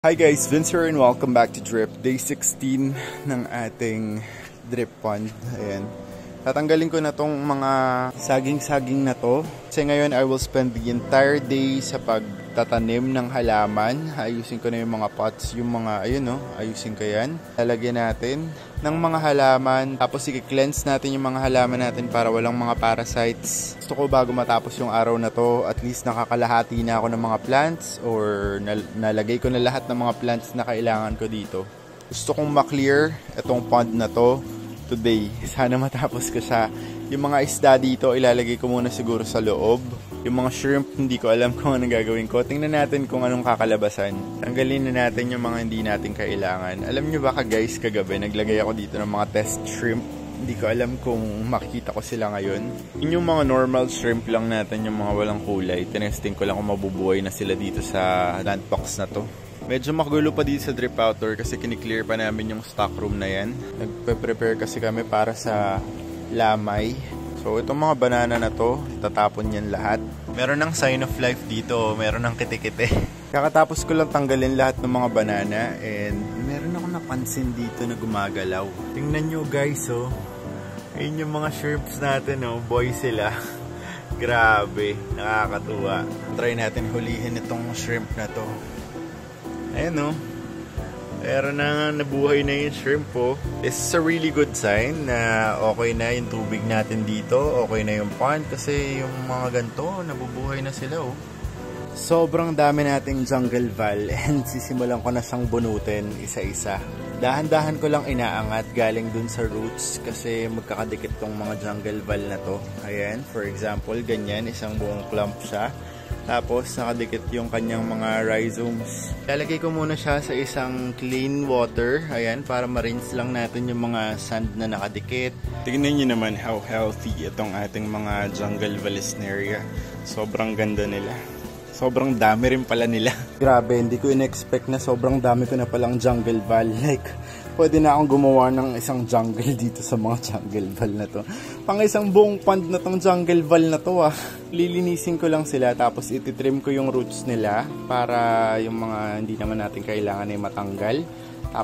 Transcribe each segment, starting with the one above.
Hi guys, Vince here and welcome back to Drip. Day 16 ng ating drip pond. Ayan. Tatanggalin ko na tong mga saging-saging na to. Kasi ngayon I will spend the entire day sa pagtatanim ng halaman. Ayusin ko na yung mga pots, yung mga, ayun no, ayusin ko yan. Lalagyan natin ng mga halaman. Tapos i-cleanse natin yung mga halaman natin para walang mga parasites. Gusto ko bago matapos yung araw na to, at least nakakalahati na ako ng mga plants or nalagay ko na lahat ng mga plants na kailangan ko dito. Gusto kong ma-clear itong pond na to today. Sana matapos ko siya. Yung mga isda dito, ilalagay ko muna siguro sa loob. Yung mga shrimp, hindi ko alam kung anong gagawin ko. Tingnan natin kung anong kakalabasan. Tanggalin na natin yung mga hindi natin kailangan. Alam nyo ba guys, kagabi, naglagay ako dito ng mga test shrimp. Hindi ko alam kung makikita ko sila ngayon. Yun yung mga normal shrimp lang natin, yung mga walang kulay. Tinesting ko lang kung mabubuhay na sila dito sa plant box na to. Medyo magulo pa dito sa drip outdoor kasi kiniklear pa namin yung stock room na yan. Nagpe-prepare kasi kami para sa lamay. So itong mga banana na to, tatapon yan lahat. Meron ng sign of life dito, meron ng kite-kite. Kakatapos ko lang tanggalin lahat ng mga banana and meron ako napansin dito na gumagalaw. Tingnan nyo guys oh. Ayun yung mga shrimps natin oh, boy sila. Grabe, nakakatuwa. Try natin hulihin itong shrimp na to. Ayan o. Pero na nabuhay na yung shrimp po. This is a really good sign na okay na yung tubig natin dito. Okay na yung pond kasi yung mga ganito, nabubuhay na sila oh. Sobrang dami nating jungle val and sisimulan ko na siyang bunutin isa-isa. Dahan-dahan ko lang inaangat galing dun sa roots kasi magkakadikit tong mga jungle val na to. Ayan, for example, ganyan, isang buong clump siya. Tapos nakadikit yung kanyang mga rhizomes. Lalagay ko muna siya sa isang clean water. Ayan, para ma-rinse lang natin yung mga sand na nakadikit. Tignan nyo naman how healthy itong ating mga jungle vallisneria. Sobrang ganda nila. Sobrang dami rin pala nila. Grabe, hindi ko in-expect na sobrang dami ko na palang jungle val. Like, pwede na akong gumawa ng isang jungle dito sa mga jungle val na to. Pang isang buong pond na tong jungle val na to ah. Lilinisin ko lang sila tapos ititrim ko yung roots nila para yung mga hindi naman natin kailangan ay matanggal.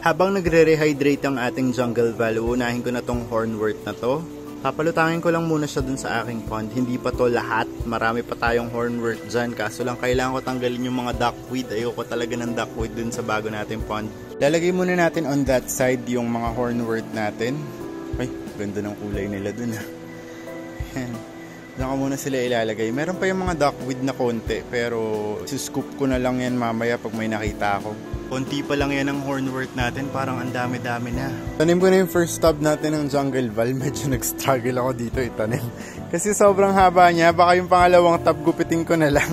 Habang nagre-rehydrate ang ating jungle val, unahin ko na tong hornwort na to. Papalutangin ko lang muna siya dun sa aking pond. Hindi pa to lahat. Marami pa tayong hornwort dyan. Kaso lang kailangan ko tanggalin yung mga duckweed. Ayoko talaga ng duckweed dun sa bago nating pond. Lalagay muna natin on that side yung mga hornwort natin. Ay, ganda ng kulay nila dun ah. Yan. Diyan ko muna sila ilalagay. Meron pa yung mga duckweed na konti. Pero scoop ko na lang yan mamaya pag may nakita ako. Konti pa lang yan ang hornwort natin. Parang ang dami-dami na. Tanim ko na yung first tub natin ng jungle val. Medyo nag-struggle ako dito itanim. Kasi sobrang haba niya. Baka yung pangalawang tub gupitin ko na lang.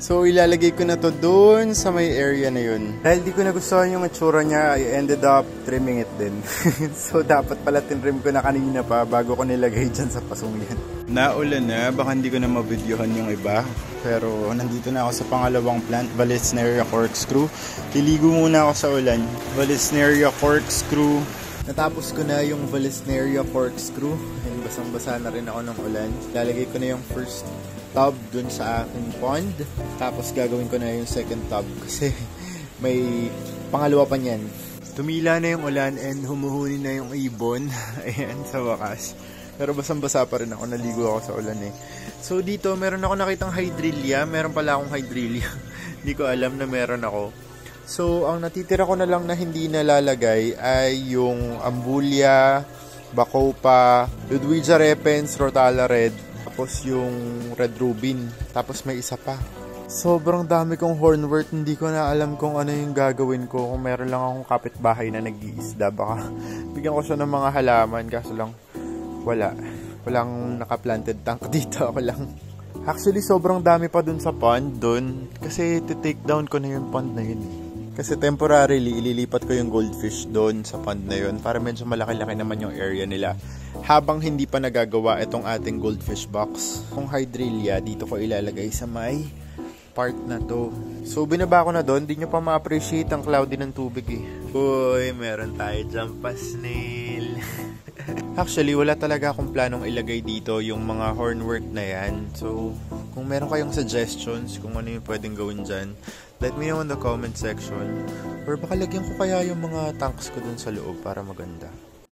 So ilalagay ko na to doon sa may area na yun. Dahil di ko nagustuhan yung itsura niya, I ended up trimming it din. So dapat pala tinrim ko na kanina pa bago ko nilagay dyan sa pasong yan. Naulan na, baka hindi ko na mabidyohan yung iba. Pero nandito na ako sa pangalawang plant, Vallisneria corkscrew. Liligo muna ako sa ulan. Vallisneria corkscrew. Natapos ko na yung Vallisneria corkscrew. Basang-basa na rin ako ng ulan. Lalagay ko na yung first tub dun sa aking pond. Tapos gagawin ko na yung second tub kasi may pangalawa pa niyan. Tumila na yung ulan and humuhuni na yung ibon. Ayan, sa wakas. Pero basang-basa pa rin ako. Naligo ako sa ulan eh. So dito, meron ako nakitang hydrilla. Meron pala akong hydrilla. Hindi ko alam na meron ako. So, ang natitira ko na lang na hindi nalalagay ay yung Ambulia, Bacopa, Ludwigia repens, Rotala red, tapos yung Red Rubin. Tapos may isa pa. Sobrang dami kong hornwort. Hindi ko na alam kung ano yung gagawin ko. Kung meron lang akong kapitbahay na nag-iisda, baka bigyan ko siya ng mga halaman. Kaso lang, walang naka-planted tank dito. Ako lang. Actually, sobrang dami pa dun sa pond dun. Kasi take down ko na yung pond na yun. Kasi temporarily, ililipat ko yung goldfish doon sa pond na yun para medyo malaki-laki naman yung area nila. Habang hindi pa nagagawa itong ating goldfish box. Kung hydrilla, dito ko ilalagay sa may part na to. So, binaba ko na doon. Di nyo pa ma-appreciate ang cloudy ng tubig eh. Uy, meron tayo dyan pa snail. Actually, wala talaga akong planong ilagay dito yung mga hornwort na yan. So, kung meron kayong suggestions kung ano yung pwedeng gawin dyan, Let me know in the comment section. Or baka lagyan ko kaya yung mga tanks ko dun sa loob para maganda.